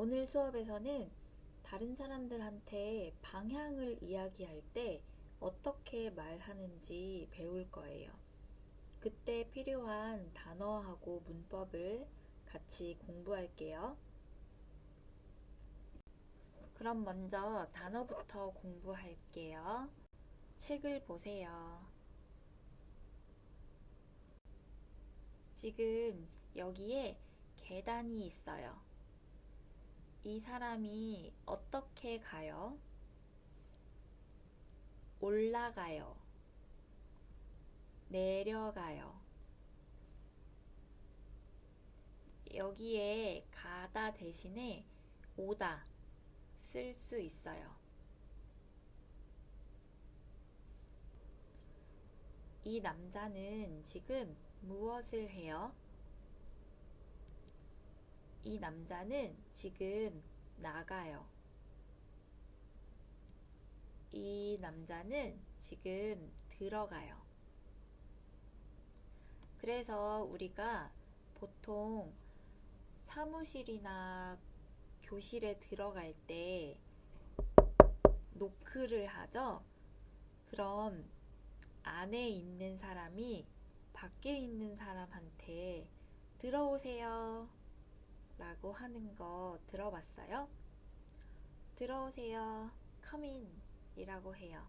오늘 수업에서는 다른 사람들한테 방향을 이야기할 때 어떻게 말하는지 배울 거예요. 그때 필요한 단어하고 문법을 같이 공부할게요. 그럼 먼저 단어부터 공부할게요. 책을 보세요. 지금 여기에 계단이 있어요. 이 사람이 어떻게 가요? 올라가요. 내려가요. 여기에 가다 대신에 오다 쓸 수 있어요. 이 남자는 지금 무엇을 해요? 이 남자는 지금 나가요. 이 남자는 지금 들어가요. 그래서 우리가 보통 사무실이나 교실에 들어갈 때 노크를 하죠. 그럼 안에 있는 사람이 밖에 있는 사람한테 들어오세요 라고 하는 거 들어봤어요? 들어오세요. come in 이라고 해요.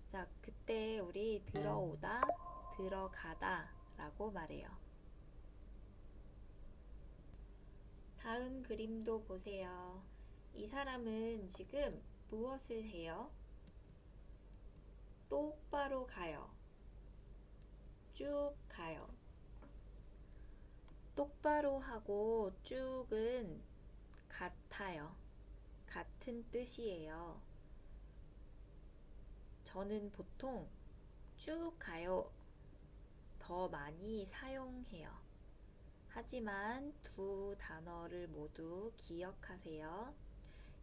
자, 그때 우리 들어오다, 들어가다 라고 말해요. 다음 그림도 보세요. 이 사람은 지금 무엇을 해요? 똑바로 가요. 쭉 가요. 똑바로 하고 쭉은 같아요. 같은 뜻이에요. 저는 보통 쭉 가요 더 많이 사용해요. 하지만 두 단어를 모두 기억하세요.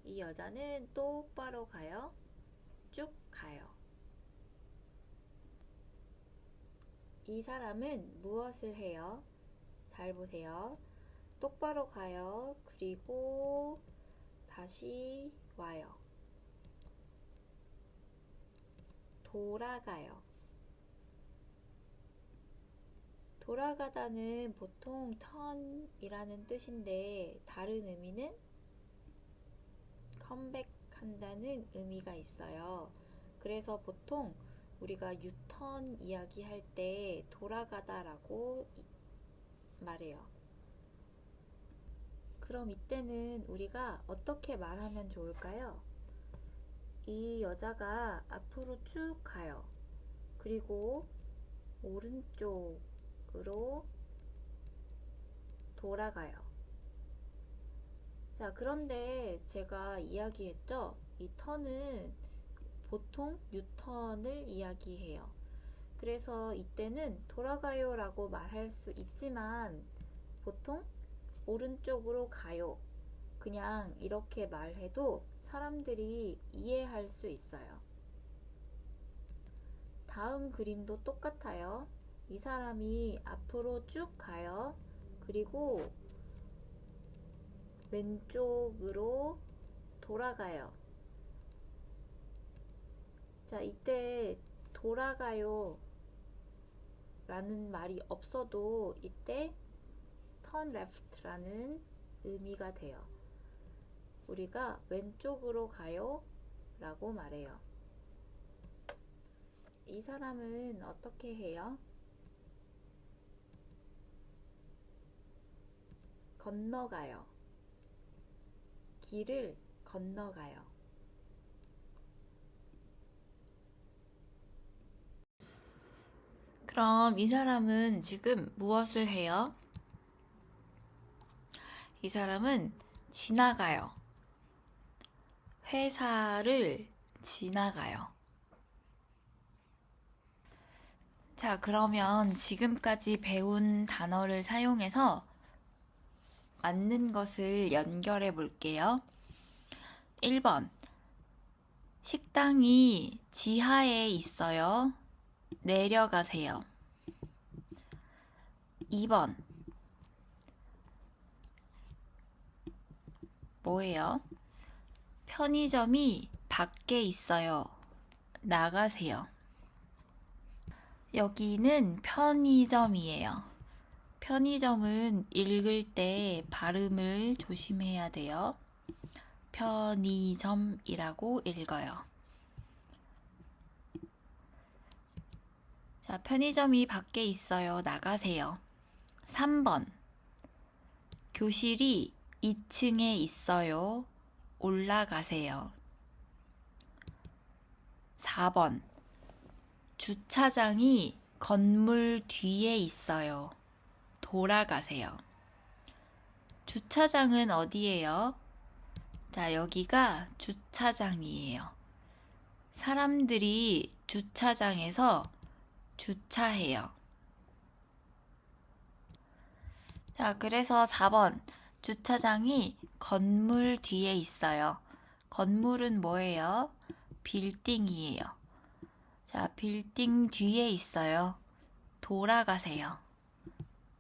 이 여자는 똑바로 가요. 쭉 가요. 이 사람은 무엇을 해요? 잘 보세요. 똑바로 가요. 그리고 다시 와요. 돌아가요. 돌아가다는 보통 turn이라는 뜻인데 다른 의미는 컴백한다는 의미가 있어요. 그래서 보통 우리가 U-turn 이야기할 때 돌아가다라고 말해요. 그럼 이때는 우리가 어떻게 말하면 좋을까요? 이 여자가 앞으로 쭉 가요. 그리고 오른쪽으로 돌아가요. 자, 그런데 제가 이야기했죠? 이 턴은 보통 유턴을 이야기해요. 그래서 이때는 돌아가요 라고 말할 수 있지만 보통 오른쪽으로 가요. 그냥 이렇게 말해도 사람들이 이해할 수 있어요. 다음 그림도 똑같아요. 이 사람이 앞으로 쭉 가요. 그리고 왼쪽으로 돌아가요. 자, 이때 돌아가요 라는 말이 없어도 이때 turn left라는 의미가 돼요. 우리가 왼쪽으로 가요 라고 말해요. 이 사람은 어떻게 해요? 건너가요. 길을 건너가요. 그럼 이 사람은 지금 무엇을 해요? 이 사람은 지나가요. 회사를 지나가요. 자, 그러면 지금까지 배운 단어를 사용해서 맞는 것을 연결해 볼게요. 1번. 식당이 지하에 있어요. 내려가세요. 2번. 뭐예요? 편의점이 밖에 있어요. 나가세요. 여기는 편의점이에요. 편의점은 읽을 때 발음을 조심해야 돼요. 편의점이라고 읽어요. 자, 편의점이 밖에 있어요. 나가세요. 3번. 교실이 2층에 있어요. 올라가세요. 4번. 주차장이 건물 뒤에 있어요. 돌아가세요. 주차장은 어디예요? 자, 여기가 주차장이에요. 사람들이 주차장에서 주차해요. 자, 그래서 4번. 주차장이 건물 뒤에 있어요. 건물은 뭐예요? 빌딩이에요. 자, 빌딩 뒤에 있어요. 돌아가세요.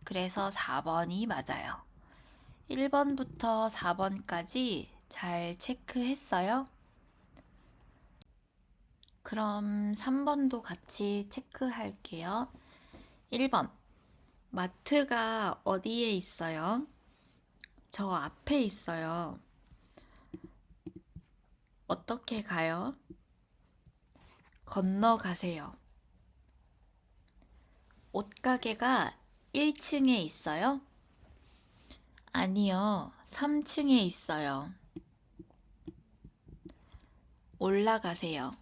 그래서 4번이 맞아요. 1번부터 4번까지 잘 체크했어요? 그럼 3번도 같이 체크할게요. 1번. 마트가 어디에 있어요? 저 앞에 있어요. 어떻게 가요? 건너가세요. 옷가게가 1층에 있어요? 아니요, 3층에 있어요. 올라가세요.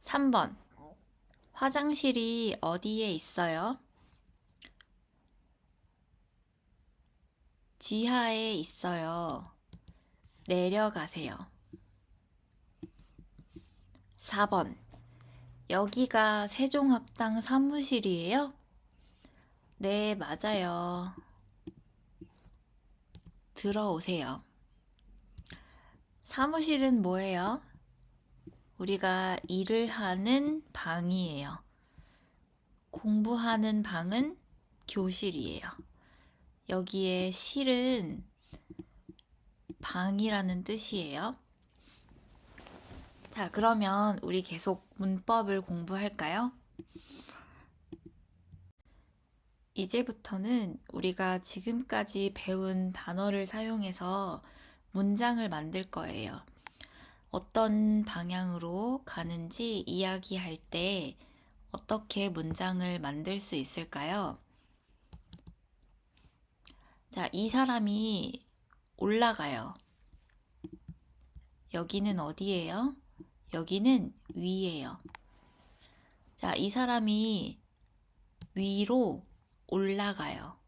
3번. 화장실이 어디에 있어요? 지하에 있어요. 내려가세요. 4번. 여기가 세종학당 사무실이에요? 네, 맞아요. 들어오세요. 사무실은 뭐예요? 우리가 일을 하는 방이에요. 공부하는 방은 교실이에요. 여기에 실은 방이라는 뜻이에요. 자, 그러면 우리 계속 문법을 공부할까요? 이제부터는 우리가 지금까지 배운 단어를 사용해서 문장을 만들 거예요. 어떤 방향으로 가는지 이야기할 때 어떻게 문장을 만들 수 있을까요? 자, 이 사람이 올라가요. 여기는 어디예요? 여기는 위예요. 자, 이 사람이 위로 올라가요.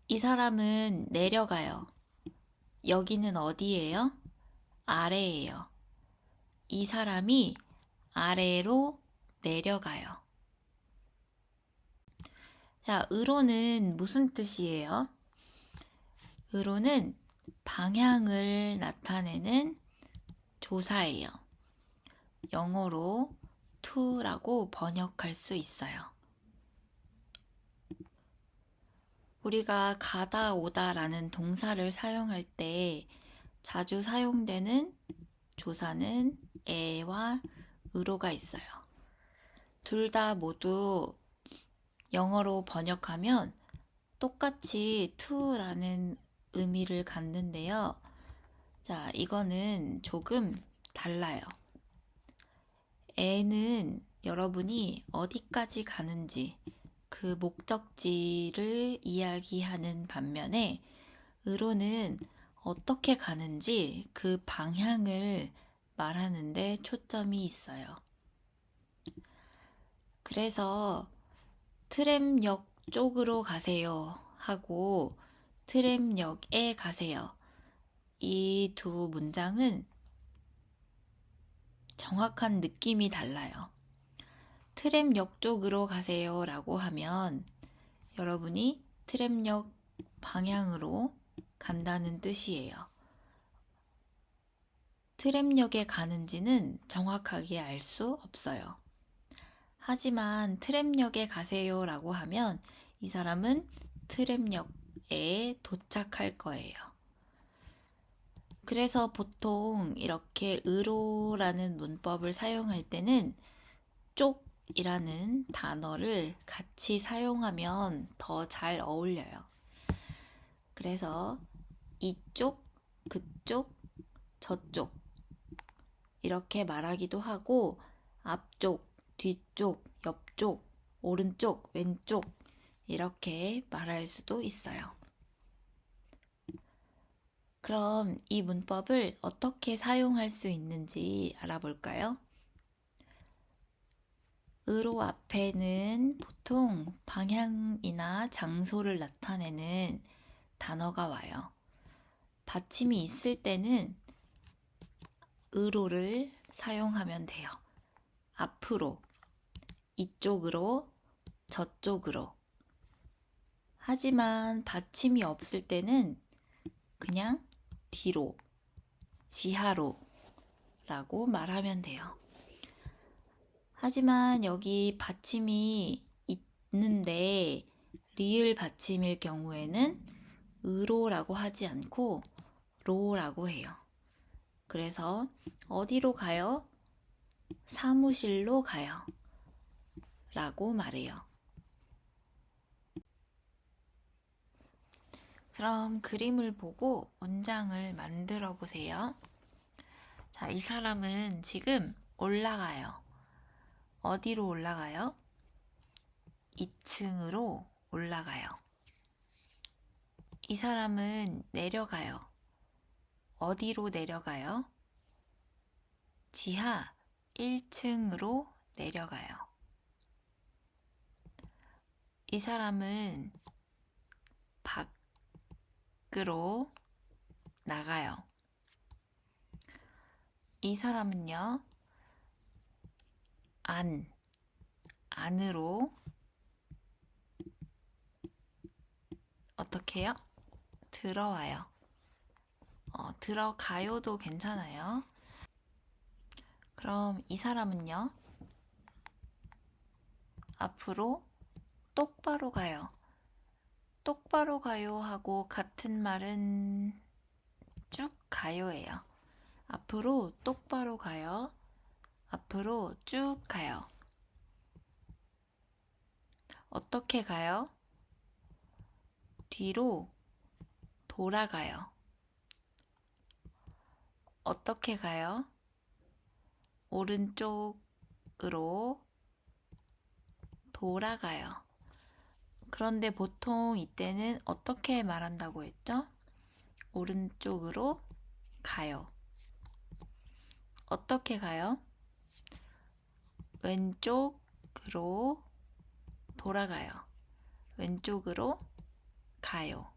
이 사람은 내려가요. 여기는 어디예요? 아래예요. 이 사람이 아래로 내려가요. 자, 으로는 무슨 뜻이에요? 으로는 방향을 나타내는 조사예요. 영어로 to라고 번역할 수 있어요. 우리가 가다 오다 라는 동사를 사용할 때 자주 사용되는 조사는 에와 으로가 있어요. 둘 다 모두 영어로 번역하면 똑같이 to라는 의미를 갖는데요. 자, 이거는 조금 달라요. 에는 여러분이 어디까지 가는지 그 목적지를 이야기하는 반면에 으로는 어떻게 가는지 그 방향을 말하는데 초점이 있어요. 그래서 트램역 쪽으로 가세요 하고 트램역에 가세요. 이 두 문장은 정확한 느낌이 달라요. 트램역 쪽으로 가세요 라고 하면 여러분이 트램역 방향으로 간다는 뜻이에요. 트램역에 가는지는 정확하게 알 수 없어요. 하지만 트램역에 가세요 라고 하면 이 사람은 트램역에 도착할 거예요. 그래서 보통 이렇게 으로라는 문법을 사용할 때는 쪽이라는 단어를 같이 사용하면 더 잘 어울려요. 그래서 이쪽, 그쪽, 저쪽 이렇게 말하기도 하고 앞쪽, 뒤쪽, 옆쪽, 오른쪽, 왼쪽 이렇게 말할 수도 있어요. 그럼 이 문법을 어떻게 사용할 수 있는지 알아볼까요? 으로 앞에는 보통 방향이나 장소를 나타내는 단어가 와요. 받침이 있을 때는 으로를 사용하면 돼요. 앞으로, 이쪽으로, 저쪽으로. 하지만 받침이 없을 때는 그냥 뒤로, 지하로 라고 말하면 돼요. 하지만 여기 받침이 있는데 리을 받침일 경우에는 으로라고 하지 않고 로라고 해요. 그래서 어디로 가요? 사무실로 가요. 라고 말해요. 그럼 그림을 보고 문장을 만들어 보세요. 자, 이 사람은 지금 올라가요. 어디로 올라가요? 2층으로 올라가요. 이 사람은 내려가요. 어디로 내려가요? 지하 1층으로 내려가요. 이 사람은 밖으로 나가요. 이 사람은요, 안으로 어떻게 해요? 들어와요. 들어가요도 괜찮아요. 그럼 이 사람은요, 앞으로 똑바로 가요. 똑바로 가요 하고 같은 말은 쭉 가요예요. 앞으로 똑바로 가요. 앞으로 쭉 가요. 어떻게 가요? 뒤로 돌아가요. 어떻게 가요? 오른쪽으로 돌아가요. 그런데 보통 이때는 어떻게 말한다고 했죠? 오른쪽으로 가요. 어떻게 가요? 왼쪽으로 돌아가요. 왼쪽으로 가요.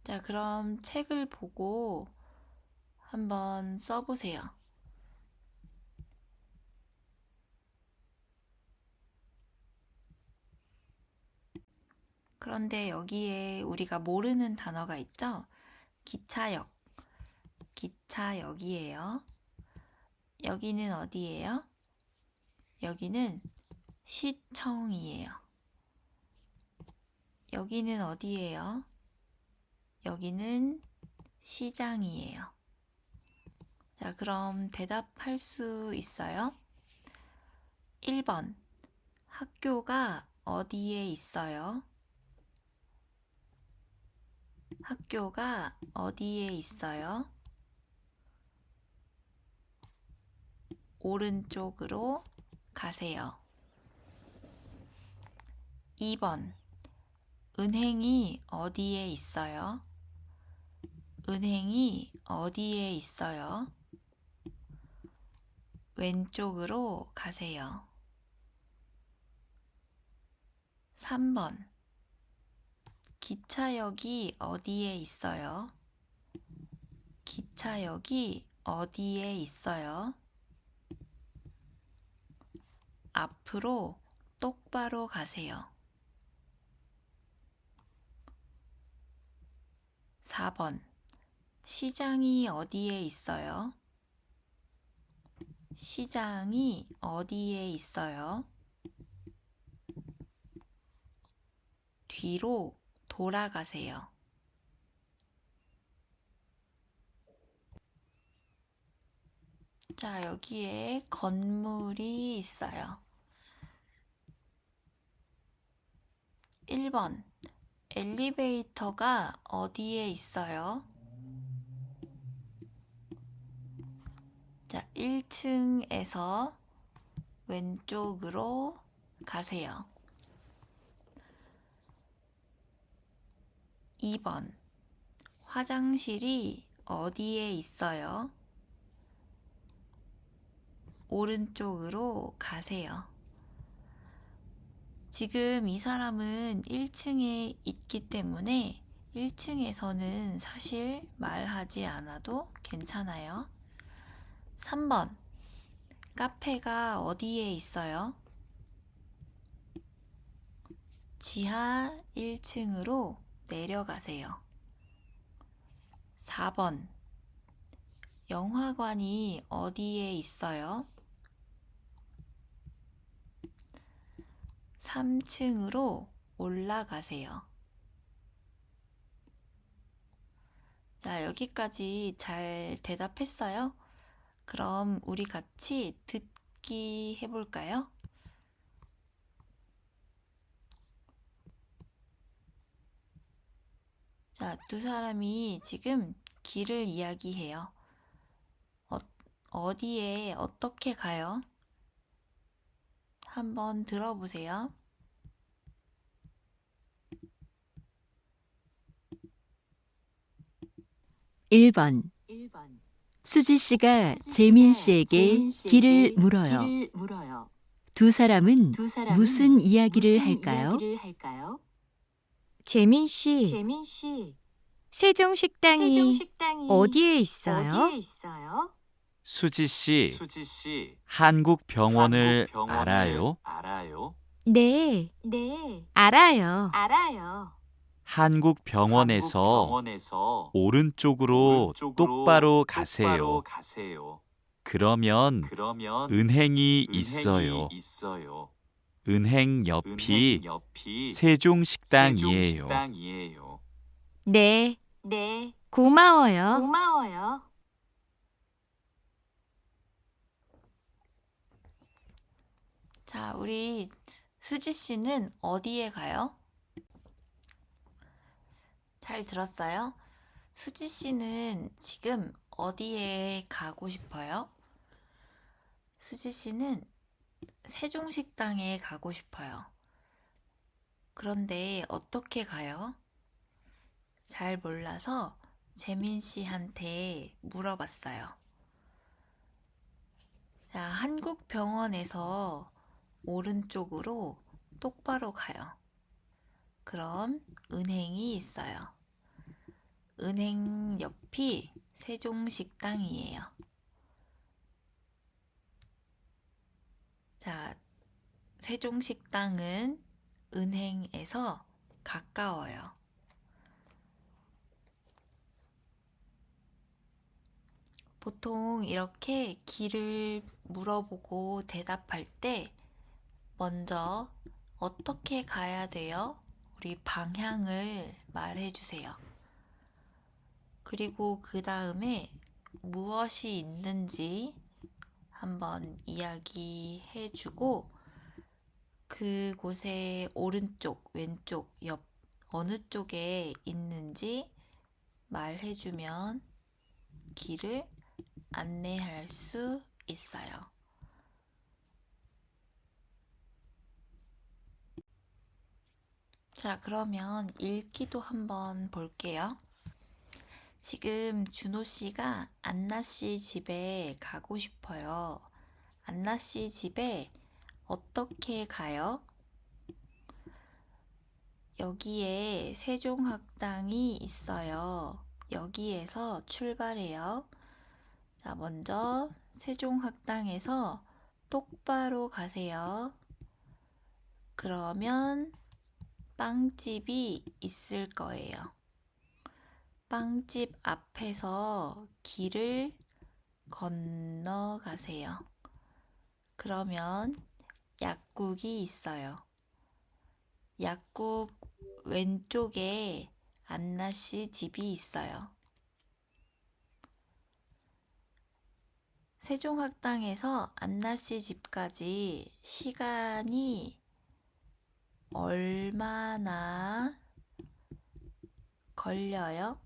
자, 그럼 책을 보고 한번 써보세요. 그런데 여기에 우리가 모르는 단어가 있죠? 기차역. 기차역이에요. 여기는 어디예요? 여기는 시청이에요. 여기는 어디예요? 여기는 시장이에요. 자, 그럼 대답할 수 있어요? 1번. 학교가 어디에 있어요? 학교가 어디에 있어요? 오른쪽으로 가세요. 2번. 은행이 어디에 있어요? 은행이 어디에 있어요? 왼쪽으로 가세요. 3번. 기차역이 어디에 있어요? 기차역이 어디에 있어요? 앞으로 똑바로 가세요. 4번. 시장이 어디에 있어요? 시장이 어디에 있어요? 뒤로 돌아가세요. 자, 여기에 건물이 있어요. 1번, 엘리베이터가 어디에 있어요? 자, 1층에서 왼쪽으로 가세요. 2번, 화장실이 어디에 있어요? 오른쪽으로 가세요. 지금 이 사람은 1층에 있기 때문에 1층에서는 사실 말하지 않아도 괜찮아요. 3번, 카페가 어디에 있어요? 지하 1층으로 내려가세요. 4번, 영화관이 어디에 있어요? 3층으로 올라가세요. 자, 여기까지 잘 대답했어요? 그럼 우리 같이 듣기 해볼까요? 자, 두 사람이 지금 길을 이야기해요. 어디에 어떻게 가요? 한번 들어보세요. 1번. 수지 씨가 재민 씨에게 길을 물어요. 두 사람은 무슨 이야기를 할까요? 재민 씨, 세종식당이 어디에 있어요? 수지 씨, 한국 병원을 알아요? 네, 알아요. 한국 병원에서 오른쪽으로 똑바로 가세요. 그러면 은행이 있어요. 은행 옆이 세종식당이에요. 네, 고마워요. 자, 우리 수지 씨는 어디에 가요? 잘 들었어요? 수지 씨는 지금 어디에 가고 싶어요? 수지 씨는 세종식당에 가고 싶어요. 그런데 어떻게 가요? 잘 몰라서 재민 씨한테 물어봤어요. 자, 한국병원에서 오른쪽으로 똑바로 가요. 그럼 은행이 있어요. 은행 옆이 세종식당이에요. 자, 세종식당은 은행에서 가까워요. 보통 이렇게 길을 물어보고 대답할 때 먼저 어떻게 가야 돼요? 우리 방향을 말해주세요. 그리고 그 다음에 무엇이 있는지 한번 이야기해주고 그곳에 오른쪽, 왼쪽, 옆 어느 쪽에 있는지 말해주면 길을 안내할 수 있어요. 자, 그러면 읽기도 한번 볼게요. 지금 준호 씨가 안나 씨 집에 가고 싶어요. 안나 씨 집에 어떻게 가요? 여기에 세종학당이 있어요. 여기에서 출발해요. 자, 먼저 세종학당에서 똑바로 가세요. 그러면 빵집이 있을 거예요. 빵집 앞에서 길을 건너가세요. 그러면 약국이 있어요. 약국 왼쪽에 안나 씨 집이 있어요. 세종학당에서 안나 씨 집까지 시간이 얼마나 걸려요?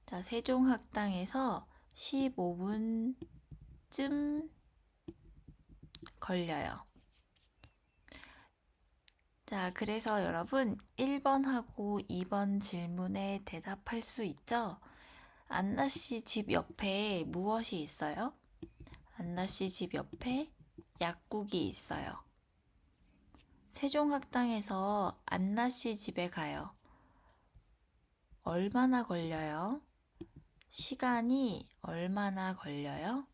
자, 세종학당에서 15분쯤 걸려요. 자, 그래서 여러분 1번하고 2번 질문에 대답할 수 있죠? 안나 씨 집 옆에 무엇이 있어요? 안나 씨 집 옆에 약국이 있어요. 세종학당에서 안나 씨 집에 가요. 얼마나 걸려요? 시간이 얼마나 걸려요?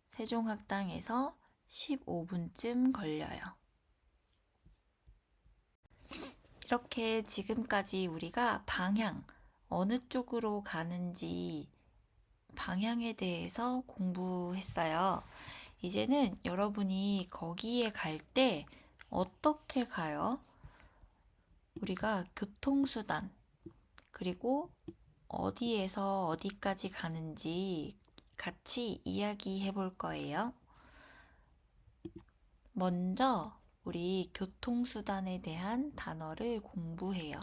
세종학당에서 15분쯤 걸려요. 이렇게 지금까지 우리가 방향, 어느 쪽으로 가는지 방향에 대해서 공부했어요. 이제는 여러분이 거기에 갈 때 어떻게 가요? 우리가 교통수단, 그리고 어디에서 어디까지 가는지 같이 이야기해 볼 거예요. 먼저 우리 교통수단에 대한 단어를 공부해요.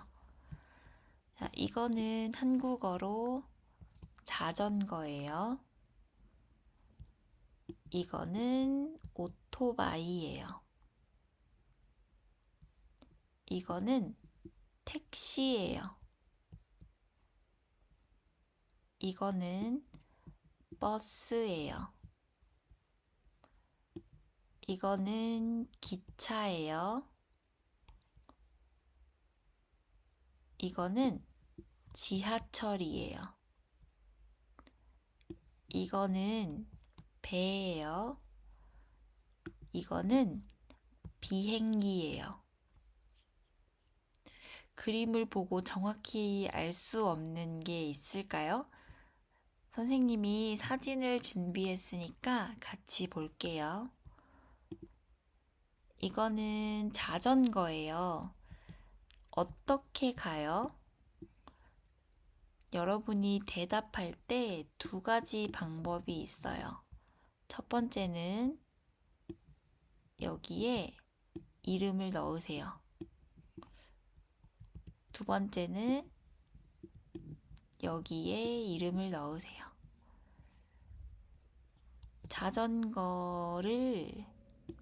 자, 이거는 한국어로 자전거예요. 이거는 오토바이예요. 이거는 택시예요. 이거는 버스예요. 이거는 기차예요. 이거는 지하철이에요. 이거는 배예요. 이거는 비행기예요. 그림을 보고 정확히 알 수 없는 게 있을까요? 선생님이 사진을 준비했으니까 같이 볼게요. 이거는 자전거예요. 어떻게 가요? 여러분이 대답할 때 두 가지 방법이 있어요. 첫 번째는 여기에 이름을 넣으세요. 두 번째는 여기에 이름을 넣으세요. 자전거를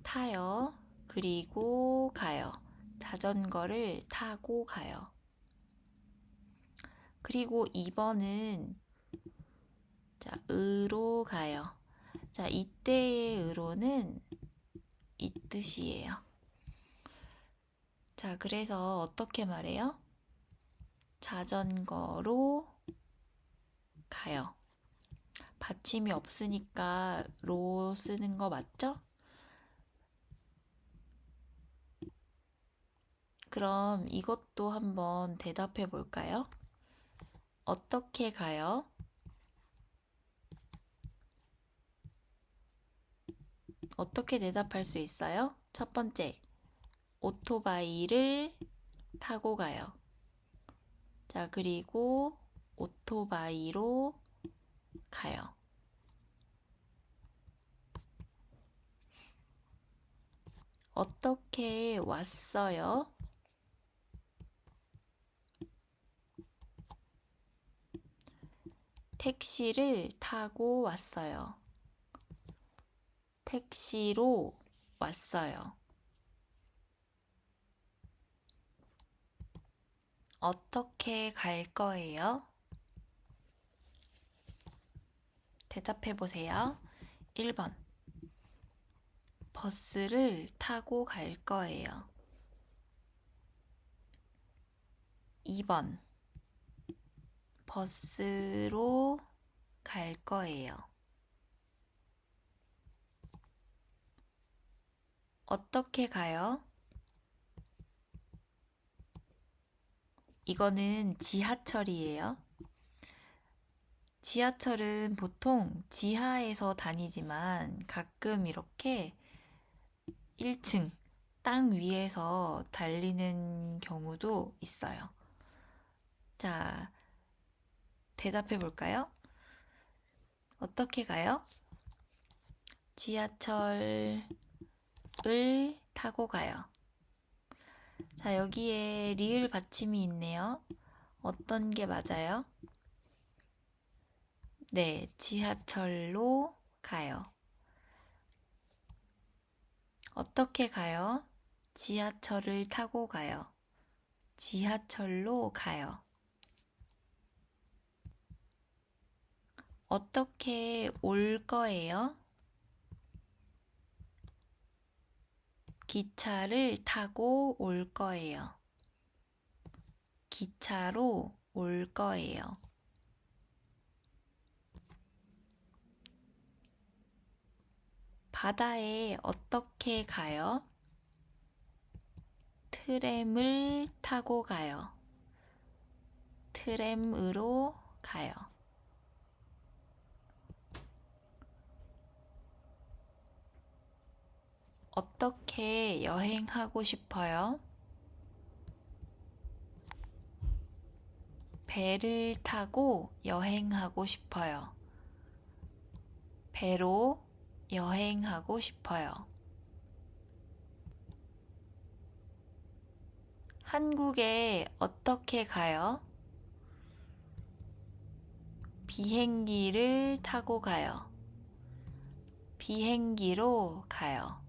타요. 그리고 가요. 자전거를 타고 가요. 그리고 2번은 자, 으로 가요. 자, 이때의 으로는 이 뜻이에요. 자, 그래서 어떻게 말해요? 자전거로 가요. 받침이 없으니까 로 쓰는 거 맞죠? 그럼 이것도 한번 대답해 볼까요? 어떻게 가요? 어떻게 대답할 수 있어요? 첫 번째, 오토바이를 타고 가요. 자, 그리고 오토바이로 가요. 어떻게 왔어요? 택시를 타고 왔어요. 택시로 왔어요. 어떻게 갈 거예요? 대답해 보세요. 1번. 버스를 타고 갈 거예요. 2번. 버스로 갈 거예요. 어떻게 가요? 이거는 지하철이에요. 지하철은 보통 지하에서 다니지만 가끔 이렇게 1층 땅 위에서 달리는 경우도 있어요. 자, 대답해 볼까요? 어떻게 가요? 지하철을 타고 가요. 자, 여기에 리을 받침이 있네요. 어떤 게 맞아요? 네, 지하철로 가요. 어떻게 가요? 지하철을 타고 가요. 지하철로 가요. 어떻게 올 거예요? 기차를 타고 올 거예요. 기차로 올 거예요. 바다에 어떻게 가요? 트램을 타고 가요. 트램으로 가요. 어떻게 여행하고 싶어요? 배를 타고 여행하고 싶어요. 배로 여행하고 싶어요. 한국에 어떻게 가요? 비행기를 타고 가요. 비행기로 가요.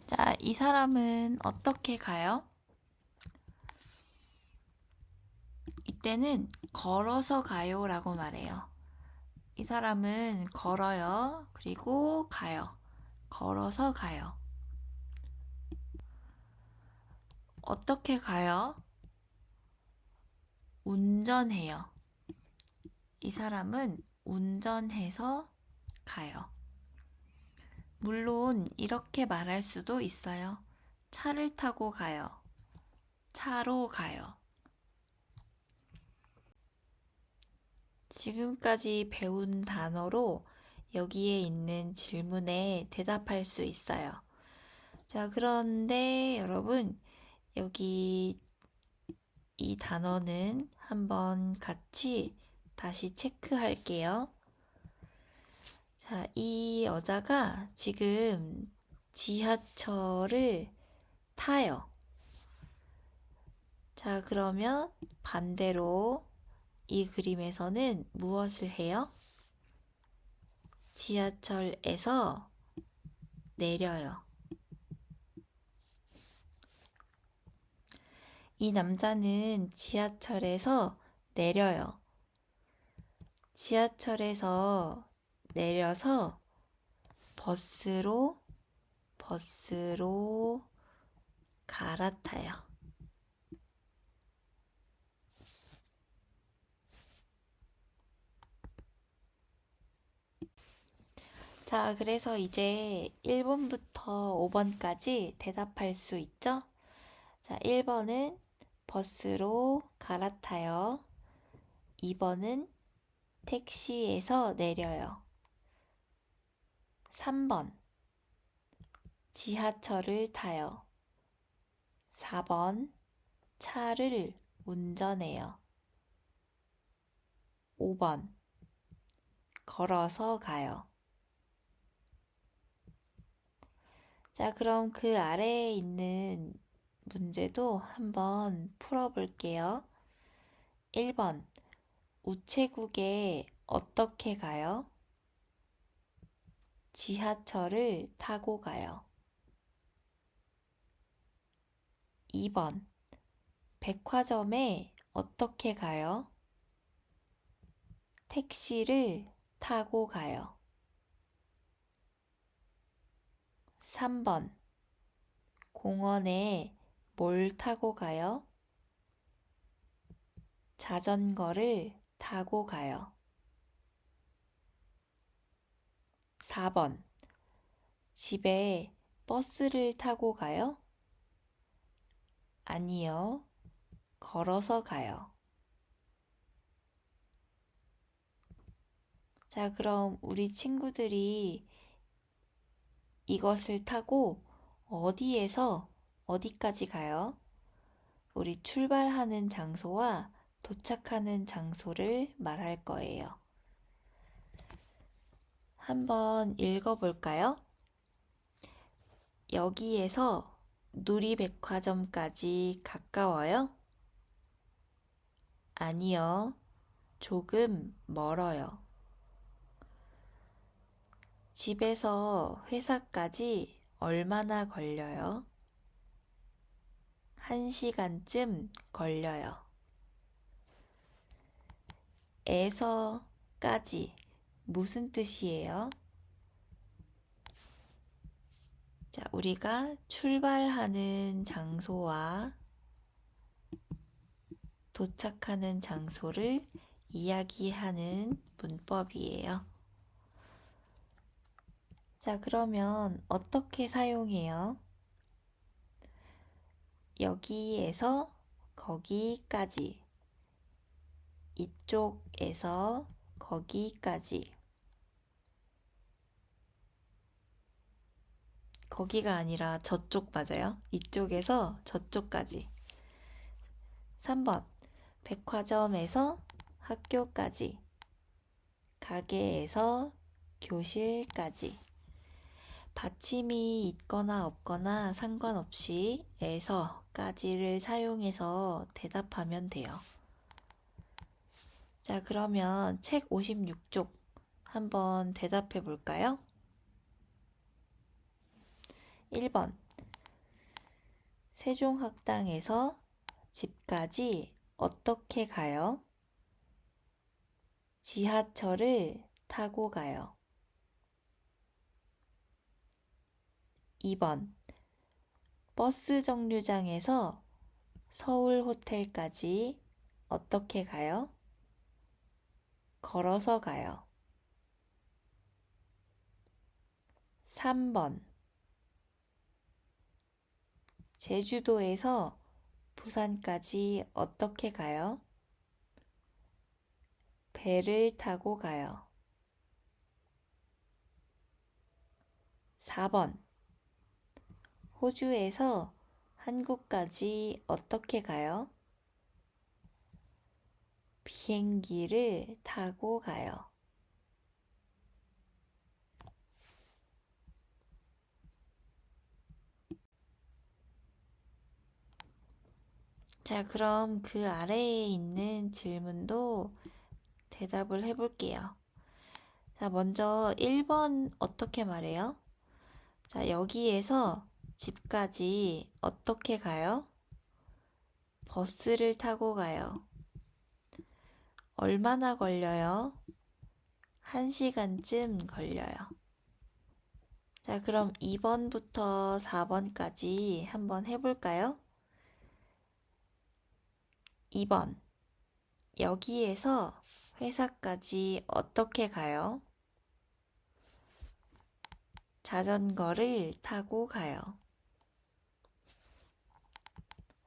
자, 이 사람은 어떻게 가요? 이때는 걸어서 가요 라고 말해요. 이 사람은 걸어요. 그리고 가요. 걸어서 가요. 어떻게 가요? 운전해요. 이 사람은 운전해서 가요. 물론 이렇게 말할 수도 있어요. 차를 타고 가요. 차로 가요. 지금까지 배운 단어로 여기에 있는 질문에 대답할 수 있어요. 자, 그런데 여러분, 여기 이 단어는 한번 같이 다시 체크할게요. 자, 이 여자가 지금 지하철을 타요. 자, 그러면 반대로 이 그림에서는 무엇을 해요? 지하철에서 내려요. 이 남자는 지하철에서 내려요. 지하철에서 내려서 버스로 갈아타요. 자, 그래서 이제 1번부터 5번까지 대답할 수 있죠? 자, 1번은 버스로 갈아타요. 2번은 택시에서 내려요. 3번 지하철을 타요. 4번 차를 운전해요. 5번 걸어서 가요. 자, 그럼 그 아래에 있는 문제도 한번 풀어볼게요. 1번 우체국에 어떻게 가요? 지하철을 타고 가요. 2번 백화점에 어떻게 가요? 택시를 타고 가요. 3번 공원에 뭘 타고 가요? 자전거를 타고 가요. 4번 집에 버스를 타고 가요? 아니요. 걸어서 가요. 자, 그럼 우리 친구들이 이것을 타고 어디에서 어디까지 가요? 우리 출발하는 장소와 도착하는 장소를 말할 거예요. 한번 읽어볼까요? 여기에서 누리백화점까지 가까워요? 아니요, 조금 멀어요. 집에서 회사까지 얼마나 걸려요? 1시간쯤 걸려요. 에서까지 무슨 뜻이에요? 자, 우리가 출발하는 장소와 도착하는 장소를 이야기하는 문법이에요. 자, 그러면 어떻게 사용해요? 여기에서 거기까지, 이쪽에서 거기까지. 거기가 아니라 저쪽 맞아요? 이쪽에서 저쪽까지. 3번, 백화점에서 학교까지, 가게에서 교실까지. 받침이 있거나 없거나 상관없이 에서까지를 사용해서 대답하면 돼요. 자, 그러면 책 56쪽 한번 대답해 볼까요? 1번, 세종학당에서 집까지 어떻게 가요? 지하철을 타고 가요. 2번, 버스 정류장에서 서울 호텔까지 어떻게 가요? 걸어서 가요. 3번, 제주도에서 부산까지 어떻게 가요? 배를 타고 가요. 4번, 호주에서 한국까지 어떻게 가요? 비행기를 타고 가요. 자, 그럼 그 아래에 있는 질문도 대답을 해볼게요. 자, 먼저 1번 어떻게 말해요? 자, 여기에서 집까지 어떻게 가요? 버스를 타고 가요. 얼마나 걸려요? 1시간쯤 걸려요. 자, 그럼 2번부터 4번까지 한번 해볼까요? 2번, 여기에서 회사까지 어떻게 가요? 자전거를 타고 가요.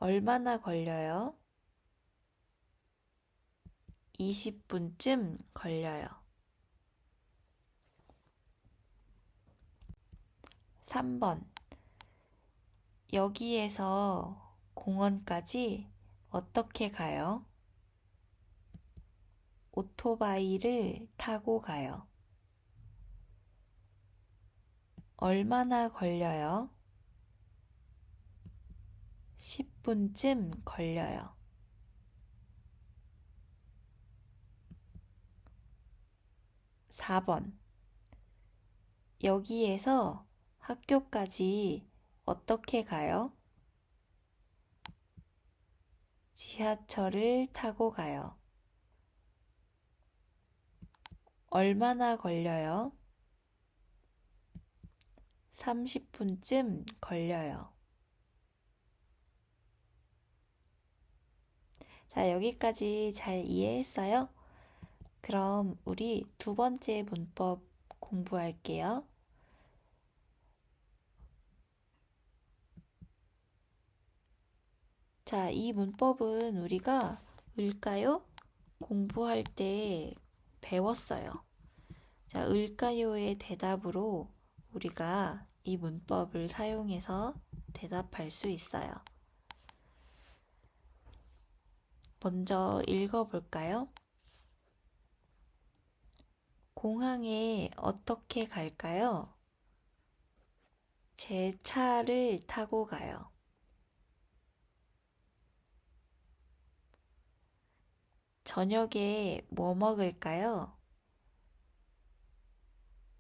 얼마나 걸려요? 20분쯤 걸려요. 3번, 여기에서 공원까지 어떻게 가요? 오토바이를 타고 가요. 얼마나 걸려요? 10분쯤 걸려요. 4번, 여기에서 학교까지 어떻게 가요? 지하철을 타고 가요. 얼마나 걸려요? 30분쯤 걸려요. 자, 여기까지 잘 이해했어요? 그럼 우리 두 번째 문법 공부할게요. 자, 이 문법은 우리가 을까요? 공부할 때 배웠어요. 자, 을까요의 대답으로 우리가 이 문법을 사용해서 대답할 수 있어요. 먼저 읽어볼까요? 공항에 어떻게 갈까요? 제 차를 타고 가요. 저녁에 뭐 먹을까요?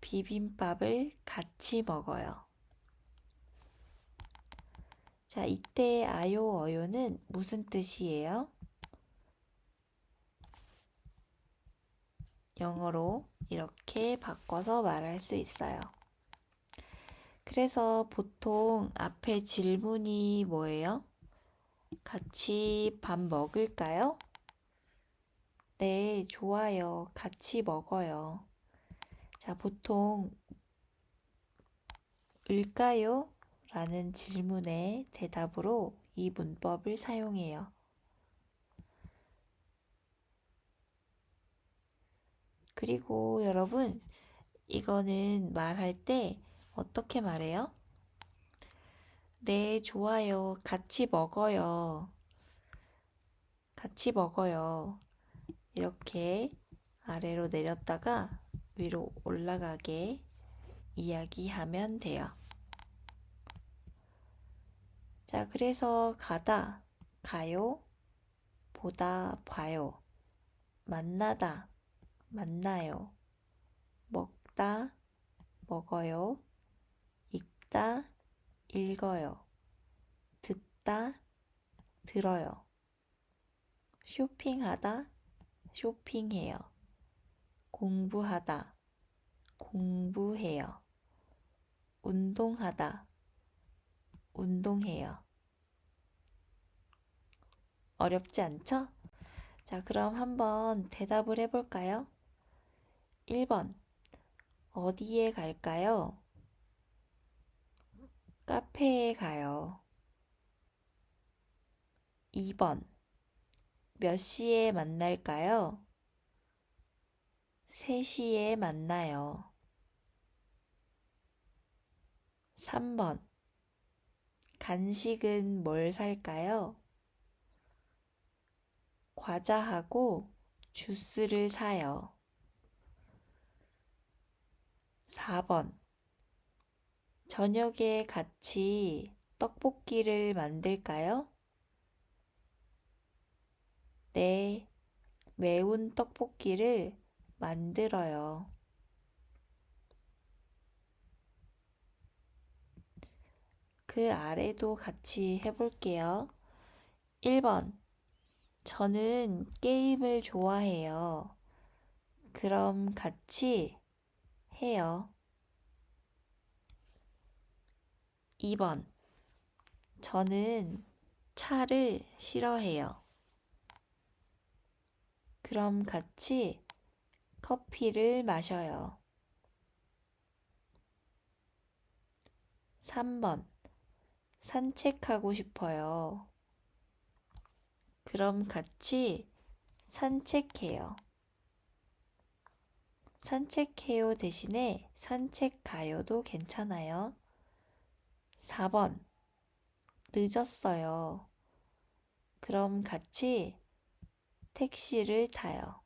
비빔밥을 같이 먹어요. 자, 이때 아요, 어요는 무슨 뜻이에요? 영어로 이렇게 바꿔서 말할 수 있어요. 그래서 보통 앞에 질문이 뭐예요? 같이 밥 먹을까요? 네, 좋아요. 같이 먹어요. 자, 보통 을까요? 라는 질문의 대답으로 이 문법을 사용해요. 그리고 여러분, 이거는 말할 때 어떻게 말해요? 네, 좋아요. 같이 먹어요. 같이 먹어요. 이렇게 아래로 내렸다가 위로 올라가게 이야기하면 돼요. 자, 그래서 가다, 가요, 보다, 봐요, 만나다, 만나요, 먹다, 먹어요, 읽다, 읽어요, 듣다, 들어요, 쇼핑하다, 쇼핑해요, 공부하다, 공부해요, 운동하다, 운동해요. 어렵지 않죠? 자, 그럼 한번 대답을 해볼까요? 1번, 어디에 갈까요? 카페에 가요. 2번, 몇 시에 만날까요? 3시에 만나요. 3번, 간식은 뭘 살까요? 과자하고 주스를 사요. 4번, 저녁에 같이 떡볶이를 만들까요? 네, 매운 떡볶이를 만들어요. 그 아래도 같이 해볼게요. 1번, 저는 게임을 좋아해요. 그럼 같이 해요. 2번, 저는 차를 싫어해요. 그럼 같이 커피를 마셔요. 3번, 산책하고 싶어요. 그럼 같이 산책해요. 산책해요 대신에 산책가요도 괜찮아요. 4번, 늦었어요. 그럼 같이 택시를 타요.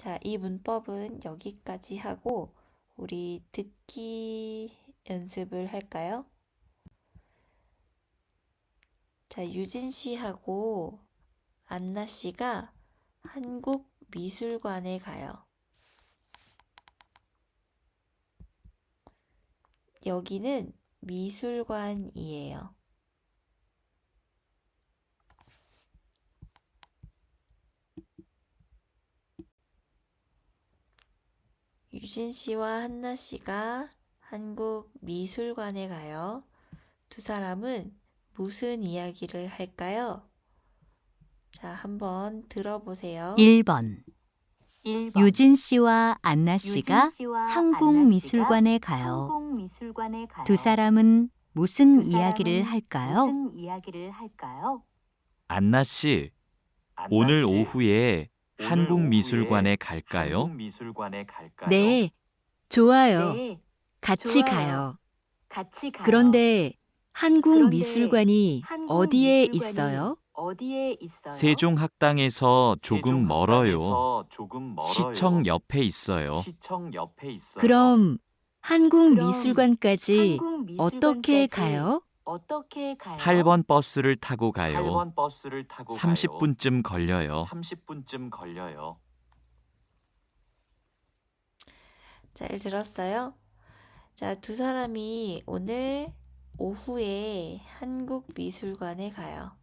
자, 이 문법은 여기까지 하고 우리 듣기 연습을 할까요? 자, 유진 씨하고 안나 씨가 한국 미술관에 가요. 여기는 미술관이에요. 유진 씨와 한나 씨가 한국 미술관에 가요. 두 사람은 무슨 이야기를 할까요? 자, 한번 들어보세요. 1번. 유진 씨와 안나 씨가 한국 미술관에 가요. 두 사람은 무슨 이야기를 할까요? 안나 씨, 오늘 오후에 한국미술관에 갈까요? 네, 좋아요. 같이 가요. 그런데 한국 미술관이 어디에 있어요? 세종학당에서 조금 멀어요. 시청 옆에 있어요. 그럼 한국 미술관까지 어떻게 가요? 8번 버스를 타고 가요. 30분쯤 걸려요. 잘 들었어요? 자, 두 사람이 오늘 오후에 한국미술관에 가요.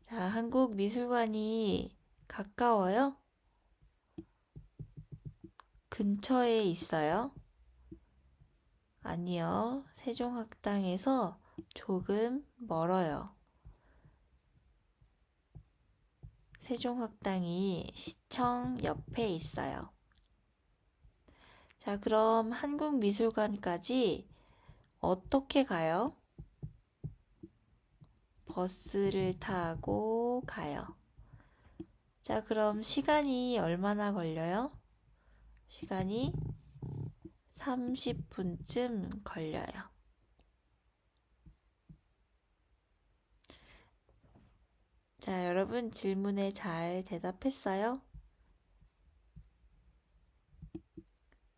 자, 한국미술관이 가까워요? 근처에 있어요? 아니요. 세종학당에서 조금 멀어요. 세종학당이 시청 옆에 있어요. 자, 그럼 한국미술관까지 어떻게 가요? 버스를 타고 가요. 자, 그럼 시간이 얼마나 걸려요? 시간이 30분쯤 걸려요. 자, 여러분 질문에 잘 대답했어요?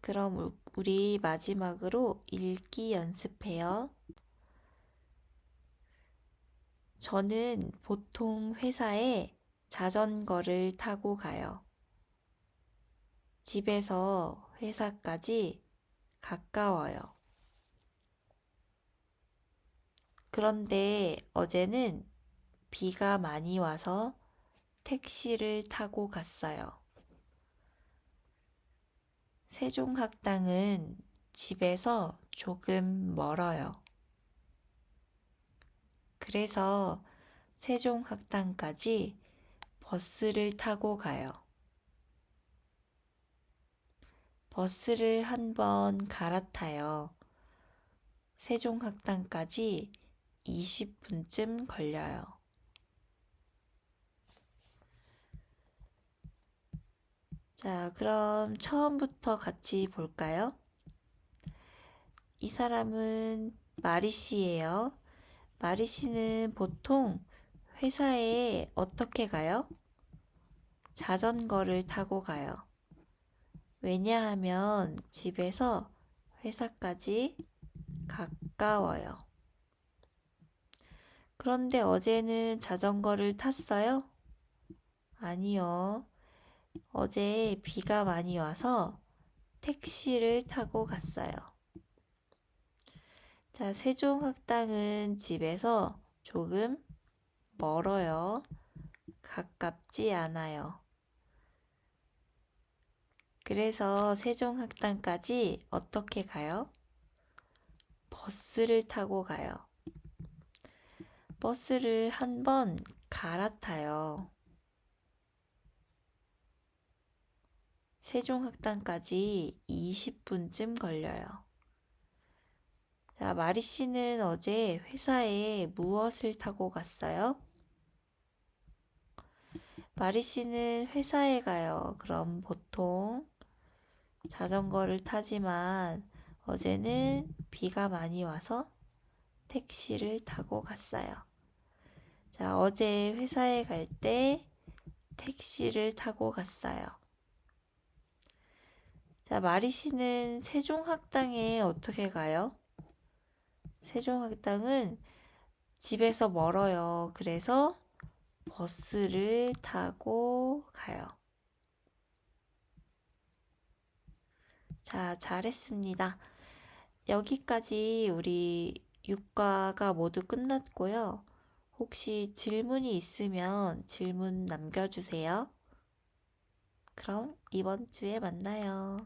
그럼 우리 마지막으로 읽기 연습해요. 저는 보통 회사에 자전거를 타고 가요. 집에서 회사까지 가까워요. 그런데 어제는 비가 많이 와서 택시를 타고 갔어요. 세종학당은 집에서 조금 멀어요. 그래서 세종학당까지 버스를 타고 가요. 버스를 한 번 갈아타요. 세종학당까지 20분쯤 걸려요. 자, 그럼 처음부터 같이 볼까요? 이 사람은 마리 씨예요. 마리 씨는 보통 회사에 어떻게 가요? 자전거를 타고 가요. 왜냐하면 집에서 회사까지 가까워요. 그런데 어제는 자전거를 탔어요? 아니요. 어제 비가 많이 와서 택시를 타고 갔어요. 자, 세종학당은 집에서 조금 멀어요. 가깝지 않아요. 그래서 세종학당까지 어떻게 가요? 버스를 타고 가요. 버스를 한 번 갈아타요. 세종학당까지 20분쯤 걸려요. 자, 마리 씨는 어제 회사에 무엇을 타고 갔어요? 마리 씨는 회사에 가요. 그럼 보통 자전거를 타지만 어제는 비가 많이 와서 택시를 타고 갔어요. 자, 어제 회사에 갈 때 택시를 타고 갔어요. 자, 마리 씨는 세종학당에 어떻게 가요? 세종학당은 집에서 멀어요. 그래서 버스를 타고 가요. 자, 잘했습니다. 여기까지 우리 6과가 모두 끝났고요. 혹시 질문이 있으면 질문 남겨주세요. 그럼 이번 주에 만나요.